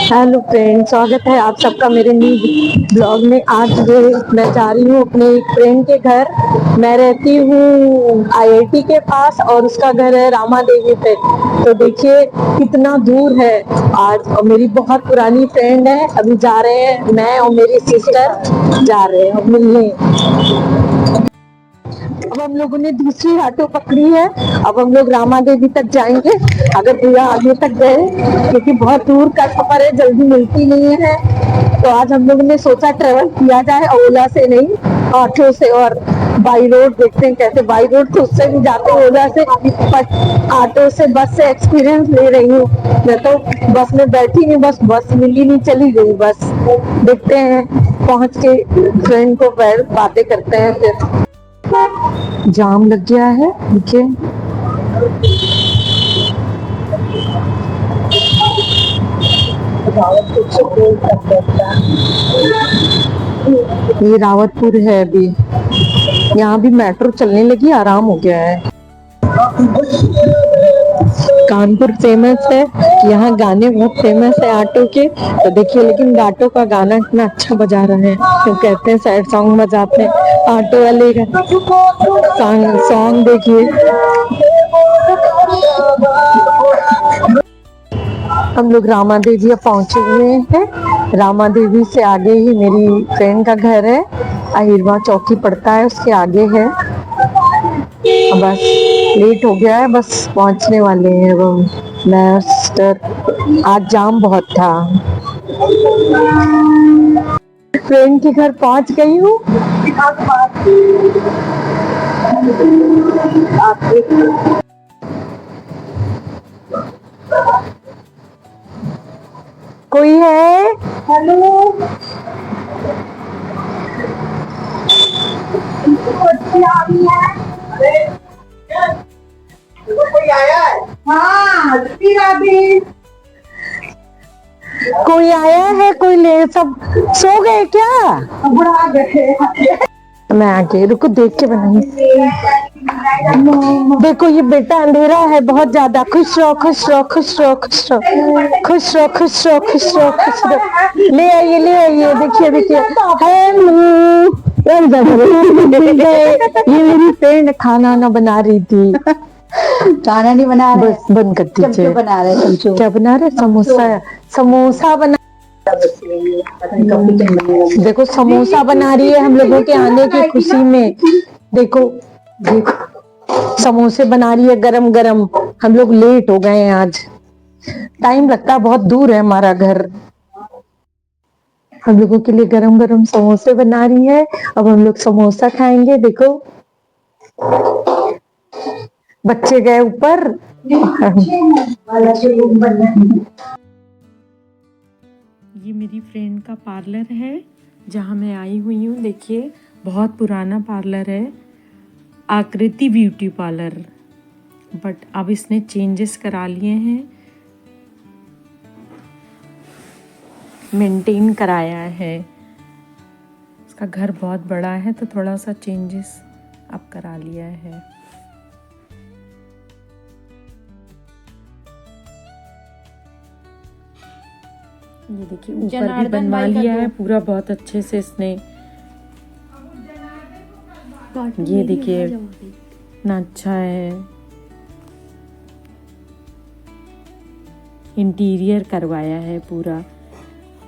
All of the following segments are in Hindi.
हेलो फ्रेंड, स्वागत है आप सबका मेरे न्यू ब्लॉग में। आज मैं जा रही हूँ अपने एक फ्रेंड के घर। मैं रहती हूँ आईआईटी के पास और उसका घर है रामा देवी पे। तो देखिए कितना दूर है। आज और मेरी बहुत पुरानी फ्रेंड है। अभी जा रहे हैं, मैं और मेरी सिस्टर जा रहे हैं मिलने। अब हम लोगों ने दूसरी ऑटो पकड़ी है। अब हम लोग रामा देवी तक जाएंगे, अगर भैया आगे तक गए, क्योंकि बहुत दूर का सफर है, जल्दी मिलती नहीं है। तो आज हम लोगों ने सोचा ट्रेवल किया जाए, ओला से नहीं, ऑटो से। और बाई रोड देखते हैं कैसे। बाई रोड तो उससे भी जाते हैं ओला से, बट ऑटो से, बस से एक्सपीरियंस ले रही हूँ। मैं तो बस में बैठी नहीं, बस मिली नहीं, चली गई बस। देखते हैं, पहुंच के फ्रेंड को बातें करते हैं फिर। जाम लग गया है देखिए। ये रावतपुर है अभी। यहाँ भी मेट्रो चलने लगी, आराम हो गया है। कानपुर फेमस है, यहाँ गाने बहुत फेमस है ऑटो के। तो देखिए, लेकिन ऑटो का गाना इतना अच्छा बजा रहे हैं। तो कहते हैं सैड सॉन्ग बजाते हैं ऑटो वाले का। सॉन्ग देखिए। हम लोग रामा देवी अब पहुंचे हुए हैं। रामा देवी से आगे ही मेरी फ्रेंड का घर है। अहिरवा चौकी पड़ता है, उसके आगे है। बस लेट हो गया है, बस पहुंचने वाले हैं वो। मैं सिस्टर, आज जाम बहुत था। फ्रेंड के घर पहुंच गई हूँ। कोई है? हेलो, कोई आया है? हाँ, कोई आया है? कोई ले, सब सो गए क्या? बुढ़ा गए। मैं आके रुको, देख के बनाइए। देखो ये बेटा अंधेरा है बहुत ज्यादा। खुश रहो, खुश रहो, खुश रहो, खुश रहो, खुश रहो, खुश रहो, खुश रहो, खुश रहो। ले आइए, ले आइए। देखिए देखिए, हेलो। ये मेरी फ्रेंड खाना ना बना रही थी। खाना नहीं बना रहे, बस बंद कर दीजिए। बना रहे चमचो। क्या बना रहे? समोसा। समोसा बना। देखो समोसा बना रही है हम लोगों के आने की खुशी में। देखो देखो, समोसे बना रही है गरम गरम। हम लोग लेट हो गए हैं आज, टाइम लगता है, बहुत दूर है हमारा घर। हम लोगों के लिए गरम गरम समोसे बना रही है। अब हम लोग समोसा खाएंगे। देखो बच्चे गए ऊपर। ये मेरी फ्रेंड का पार्लर है जहाँ मैं आई हुई हूँ। देखिए बहुत पुराना पार्लर है, आकृति ब्यूटी पार्लर, बट अब इसने चेंजेस करा लिए हैं, मेंटेन कराया है। इसका घर बहुत बड़ा है तो थोड़ा सा चेंजेस अब करा लिया है। ये देखिए ऊपर भी बनवा लिया है पूरा बहुत अच्छे से इसने। ये देखिए इतना अच्छा है। इंटीरियर करवाया है पूरा,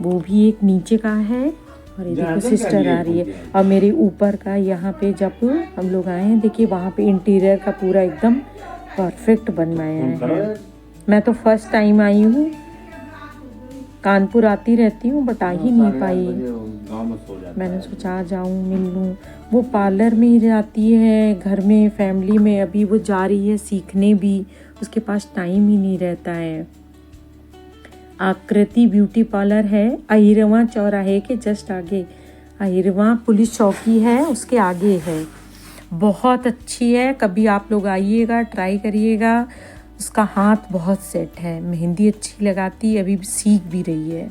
वो भी एक नीचे का है। और ये देखो सिस्टर आ रही है। और मेरे ऊपर का यहाँ पे जब हम लोग आए हैं, देखिए वहाँ पे इंटीरियर का पूरा एकदम परफेक्ट बनवाया है। मैं तो फर्स्ट टाइम आई हूँ, कानपुर आती रहती हूँ बट आ ही नहीं पाई। मैंने सोचा आ जाऊँ, मिल लूँ। वो पार्लर में ही रहती है, घर में फैमिली में। अभी वो जा रही है सीखने भी, उसके पास टाइम ही नहीं रहता है। आकृति ब्यूटी पार्लर है, अहिरवा चौराहे के जस्ट आगे। अहिरवा पुलिस चौकी है, उसके आगे है। बहुत अच्छी है, कभी आप लोग आइएगा, ट्राई करिएगा। उसका हाथ बहुत सेट है, मेहंदी अच्छी लगाती, अभी भी सीख भी रही है।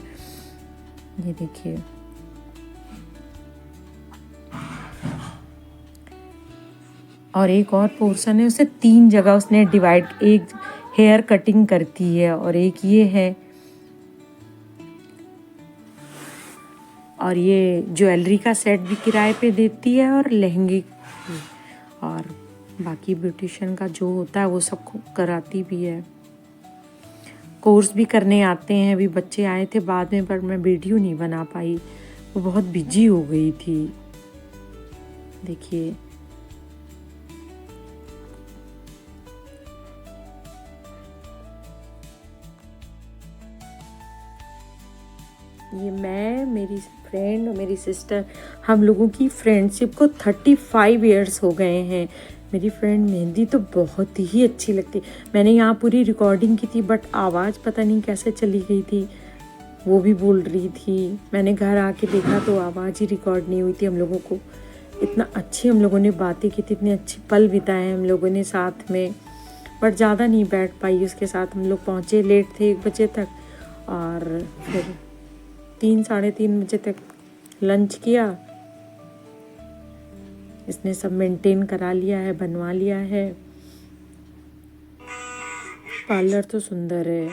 ये देखिए और एक और पोर्शन है, उसे 3 जगह उसने डिवाइड, एक हेयर कटिंग करती है और एक ये है। और ये ज्वेलरी का सेट भी किराए पे देती है और लहंगे भी। और बाकी ब्यूटिशियन का जो होता है वो सब कराती भी है। कोर्स भी करने आते हैं। अभी बच्चे आए थे बाद में, पर मैं वीडियो नहीं बना पाई, वो बहुत बिजी हो गई थी। देखिए ये मैं, मेरी फ्रेंड और मेरी सिस्टर, हम लोगों की फ्रेंडशिप को 35 इयर्स हो गए हैं। मेरी फ्रेंड मेहंदी तो बहुत ही अच्छी लगती। मैंने यहाँ पूरी रिकॉर्डिंग की थी, बट आवाज़ पता नहीं कैसे चली गई थी, वो भी बोल रही थी। मैंने घर आके देखा तो आवाज़ ही रिकॉर्ड नहीं हुई थी। हम लोगों को इतना अच्छी हम लोगों ने बातें की थी, इतने अच्छे पल बिताए हम लोगों ने साथ में, बट ज़्यादा नहीं बैठ पाई उसके साथ। हम लोग पहुँचे लेट थे, 1 बजे तक, और फिर 3 साढ़े 3 बजे तक लंच किया। इसने सब मेंटेन करा लिया है, बनवा लिया है। पार्लर तो सुंदर है।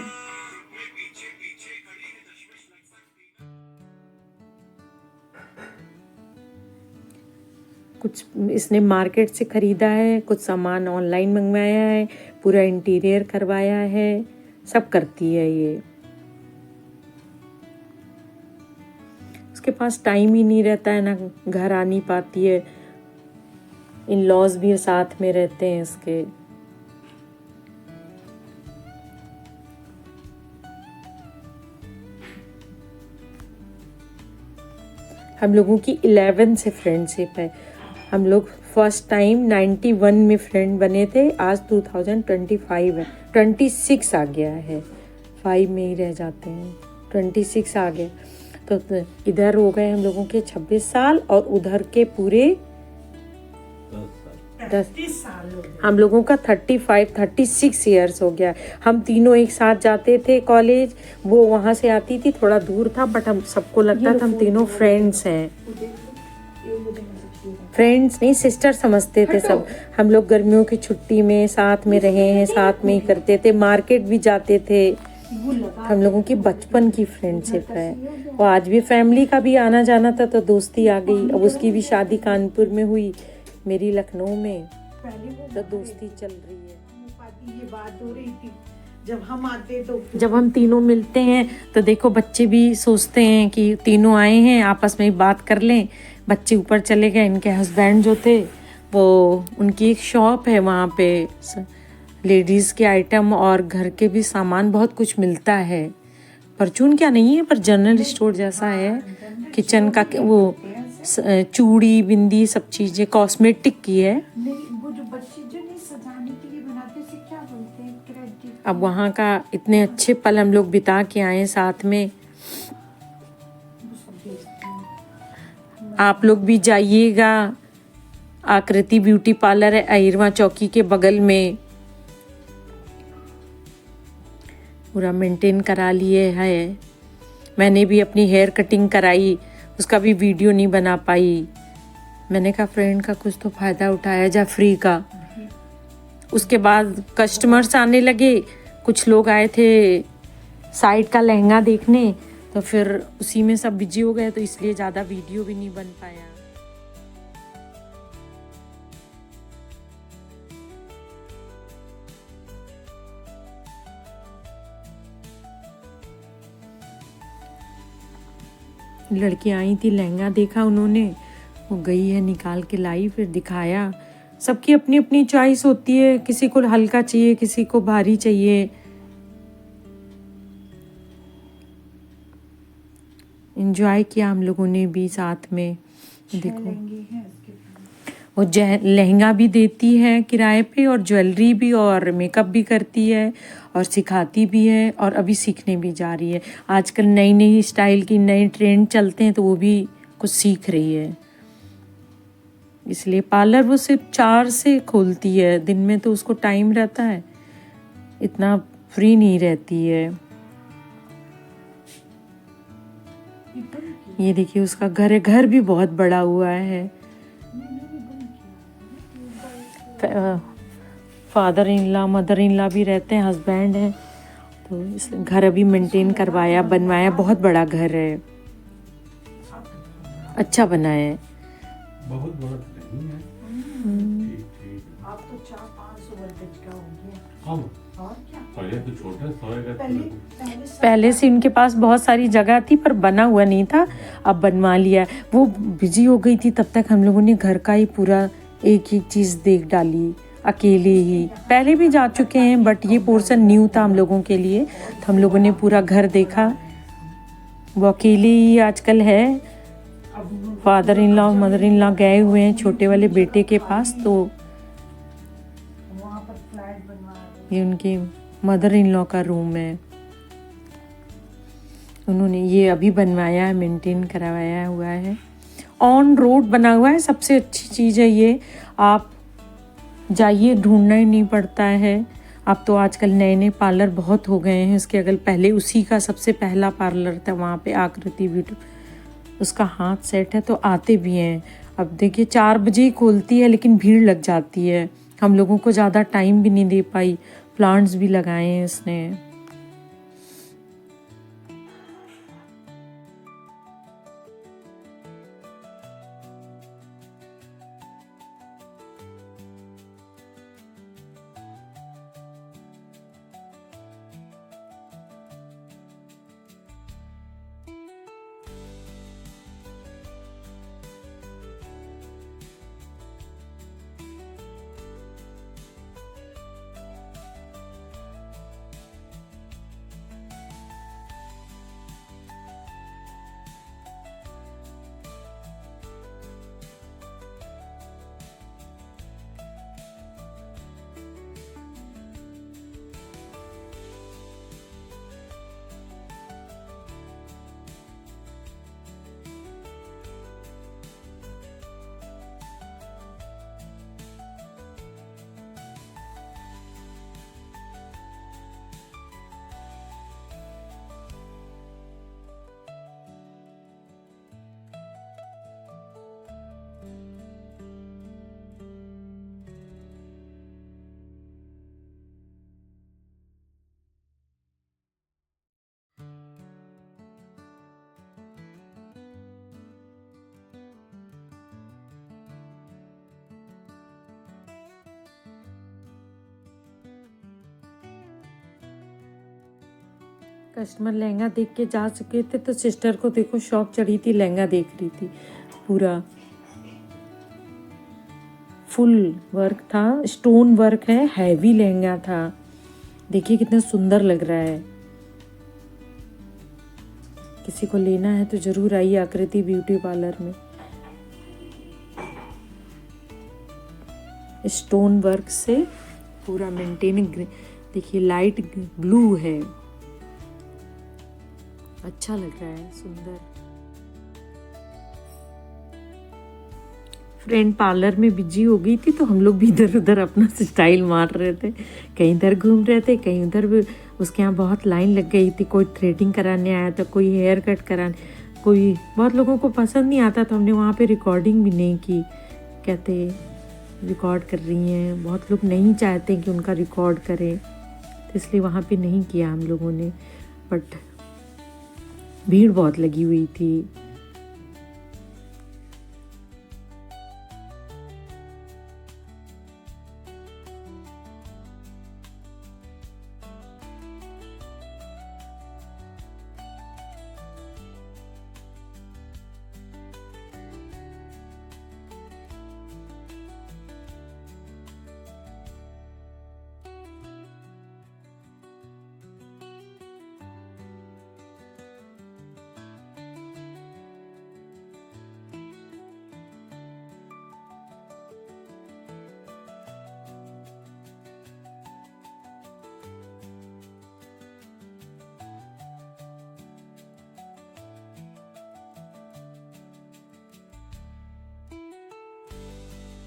कुछ इसने मार्केट से खरीदा है, कुछ सामान ऑनलाइन मंगवाया है, पूरा इंटीरियर करवाया है, सब करती है ये। उसके पास टाइम ही नहीं रहता है ना, घर आ नहीं पाती है। इन लॉज भी साथ में रहते हैं इसके। हम लोगों की 11 से फ्रेंडशिप है। हम लोग फर्स्ट टाइम 91 में फ्रेंड बने थे, आज 2025 है, 26 आ गया है, 5 में ही रह जाते हैं, 26 आ गए। तो इधर हो गए हम लोगों के 26 साल और उधर के पूरे 10 साल हो गए। हम लोगों का 36 इयर्स हो गया। हम तीनों एक साथ जाते थे कॉलेज, वो वहाँ से आती थी, थोड़ा दूर था, बट हम सबको लगता था हम तीनों फ्रेंड्स हैं। फ्रेंड्स नहीं, सिस्टर समझते थे सब। हम लोग गर्मियों की छुट्टी में साथ में रहे हैं, साथ में ही करते थे, मार्केट भी जाते थे। हम लोगों की बचपन की फ्रेंडशिप है। और आज भी फैमिली का भी आना जाना था तो दोस्ती आ गई। अब उसकी भी शादी कानपुर में हुई, मेरी लखनऊ में, तो दोस्ती चल रही है। ये बात हो रही थी जब हम आते तो जब हम तीनों मिलते हैं तो देखो बच्चे भी सोचते हैं कि तीनों आए हैं, आपस में बात कर लें। बच्चे ऊपर चले गए, इनके हस्बैंड जो थे वो, उनकी एक शॉप है, वहाँ पे लेडीज़ के आइटम और घर के भी सामान बहुत कुछ मिलता है। परचून क्या नहीं है, पर जनरल स्टोर जैसा है। किचन का वो चूड़ी बिंदी सब चीज़ें कॉस्मेटिक की है। वो जो बच्चे जो नहीं सजाने के लिए बनाते से क्या बोलते हैं, क्रेडिट। अब वहाँ का इतने अच्छे पल हम लोग बिता के आए साथ में। आप लोग भी जाइएगा, आकृति ब्यूटी पार्लर है अहिरवा चौकी के बगल में, पूरा मेंटेन करा लिए है। मैंने भी अपनी हेयर कटिंग कराई, उसका भी वीडियो नहीं बना पाई। मैंने कहा फ्रेंड का कुछ तो फ़ायदा उठाया जा फ्री का। उसके बाद कस्टमर्स आने लगे, कुछ लोग आए थे साइड का लहंगा देखने, तो फिर उसी में सब बिजी हो गए, तो इसलिए ज़्यादा वीडियो भी नहीं बन पाया। लड़की आई थी, लहंगा देखा उन्होंने, वो गई है निकाल के लाई, फिर दिखाया। सबकी अपनी अपनी चॉइस होती है, किसी को हल्का चाहिए, किसी को भारी चाहिए। एंजॉय किया हम लोगों ने भी साथ में। देखो वो लहंगा भी देती है किराए पे, और ज्वेलरी भी, और मेकअप भी करती है, और सिखाती भी है, और अभी सीखने भी जा रही है। आजकल नई नई स्टाइल की नए ट्रेंड चलते हैं, तो वो भी कुछ सीख रही है। इसलिए पार्लर वो सिर्फ 4 से खोलती है, दिन में तो उसको टाइम रहता है, इतना फ्री नहीं रहती है। ये देखिए उसका घर है, घर भी बहुत बड़ा हुआ है। Father in law mother in law भी रहते हैं, हस्बैंड हैं, तो इस घर अभी मेंटेन करवाया बनवाया, बहुत बड़ा घर है। अच्छा बना है। बहुत बड़ा तो नहीं है। ठीक ठीक। अब तो 400-500 वोल्टेज का हो गया। हाँ, और क्या, पहले तो छोटा सोए का पहले था। पहले सब पहले से इनके पास बहुत सारी जगह थी पर बना हुआ नहीं था, अब बनवा लिया। वो बिजी हो गई थी तब तक हम लोगों ने घर का ही पूरा एक एक चीज़ देख डाली अकेले ही। पहले भी जा चुके हैं बट ये पोर्शन न्यू था हम लोगों के लिए, तो हम लोगों ने पूरा घर देखा। वो अकेले ही आजकल है, father in law mother in law गए हुए हैं छोटे वाले बेटे के पास, तो वहाँ पर फ्लैट बनवा रहे। ये उनकी मदर इन लॉ का रूम है। उन्होंने ये अभी बनवाया है, मेंटेन करवाया हुआ है, ऑन रोड बना हुआ है। सबसे अच्छी चीज़ है ये, आप जाइए ढूंढना ही नहीं पड़ता है। अब तो आजकल नए नए पार्लर बहुत हो गए हैं उसके अगल, पहले उसी का सबसे पहला पार्लर था वहाँ पे आकृति ब्यूटी, उसका हाथ सेट है तो आते भी हैं। अब देखिए 4 बजे ही खोलती है लेकिन भीड़ लग जाती है, हम लोगों को ज़्यादा टाइम भी नहीं दे पाई। प्लांट्स भी लगाए हैं इसने। कस्टमर लहंगा देख के जा चुके थे तो सिस्टर को देखो शौक चढ़ी थी, लहंगा देख रही थी। पूरा फुल वर्क था, स्टोन वर्क है, हैवी लहंगा था। देखिए कितना सुंदर लग रहा है। किसी को लेना है तो जरूर आइए आकृति ब्यूटी पार्लर में। स्टोन वर्क से पूरा मेंटेनिंग, देखिए लाइट ब्लू है, अच्छा लग रहा है, सुंदर। फ्रेंड पार्लर में बिजी हो गई थी तो हम लोग भी इधर उधर अपना स्टाइल मार रहे थे, कहीं इधर घूम रहे थे कहीं उधर भी। उसके यहाँ बहुत लाइन लग गई थी, कोई थ्रेडिंग कराने आया था, कोई हेयर कट कराने, कोई, बहुत लोगों को पसंद नहीं आता तो हमने वहाँ पे रिकॉर्डिंग भी नहीं की। कहते रिकॉर्ड कर रही हैं, बहुत लोग नहीं चाहते कि उनका रिकॉर्ड करें तो इसलिए वहाँ पे नहीं किया हम लोगों ने, बट भीड़ बहुत लगी हुई थी।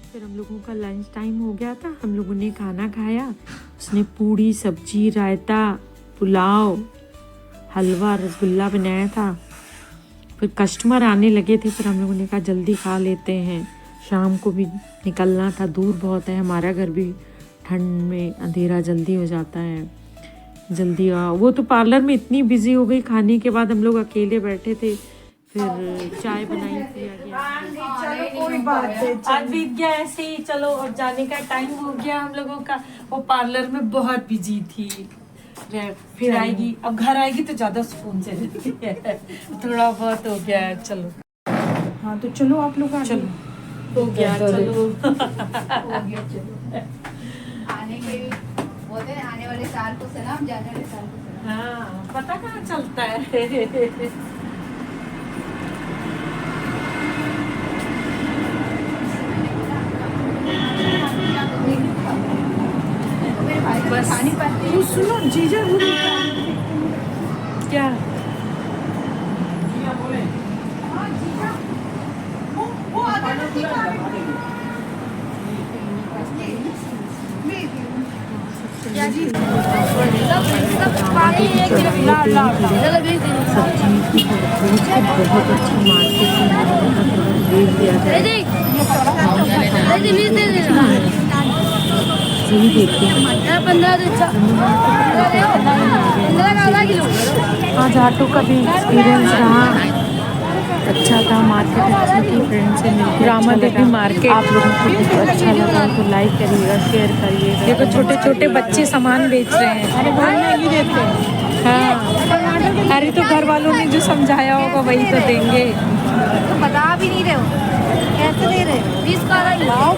फिर हम लोगों का लंच टाइम हो गया था, हम लोगों ने खाना खाया। उसने पूड़ी, सब्जी, रायता, पुलाव, हलवा, रसगुल्ला बनाया था। फिर कस्टमर आने लगे थे, फिर हम लोगों ने कहा जल्दी खा लेते हैं, शाम को भी निकलना था, दूर बहुत है हमारा घर भी, ठंड में अंधेरा जल्दी हो जाता है, जल्दी आओ। वो तो पार्लर में इतनी बिजी हो गई, खाने के बाद हम लोग अकेले बैठे थे, फिर चाय बनाई पिया गया। चलो कोई बात नहीं। आज बीत गया ऐसे ही। चलो अब जाने का टाइम हो गया हम लोगों का। वो पार्लर में बहुत बिजी थी। फिर आएगी, अब घर आएगी तो ज्यादा सुकून से रहती है। थोड़ा बहुत हो गया है। चलो हाँ तो चलो आप लोग आगे। चलो हो गया। चलो आने के बोलते हैं, आने वाले साल को सलाम, जाने वाले साल को सलाम। हाँ पता कहाँ चलता है। मेरे भाई को बस। खानी पड़ती तो सुनो जीजा बोले क्या बहुत अच्छा सही देखते हैं। आज ऑटो का भी एक्सपीरियंस रहा अच्छा था। मार्केट अच्छी थी, फ्रेंड से मिलकर रामा देवी मार्केट। आप लोगों को भी अच्छा लगा तो लाइक करिएगा, शेयर करिएगा। देखो छोटे छोटे बच्चे सामान बेच रहे हैं। हाँ, अरे तो घर वालों ने जो समझाया होगा वही तो देंगे। तो बता भी नहीं रहे हो, कैसे दे रहे हो? 20 का लाओ,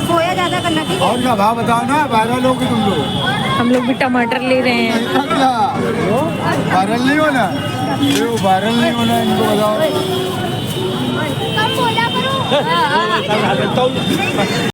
खोया ज्यादा करना ठीक है। और का भाव बताओ ना, 12 लोग तुम लोग। हम लोग भी टमाटर ले रहे हैं। वायरल नहीं होना, ये वायरल नहीं होना, इनको बताओ। कम बोला करो।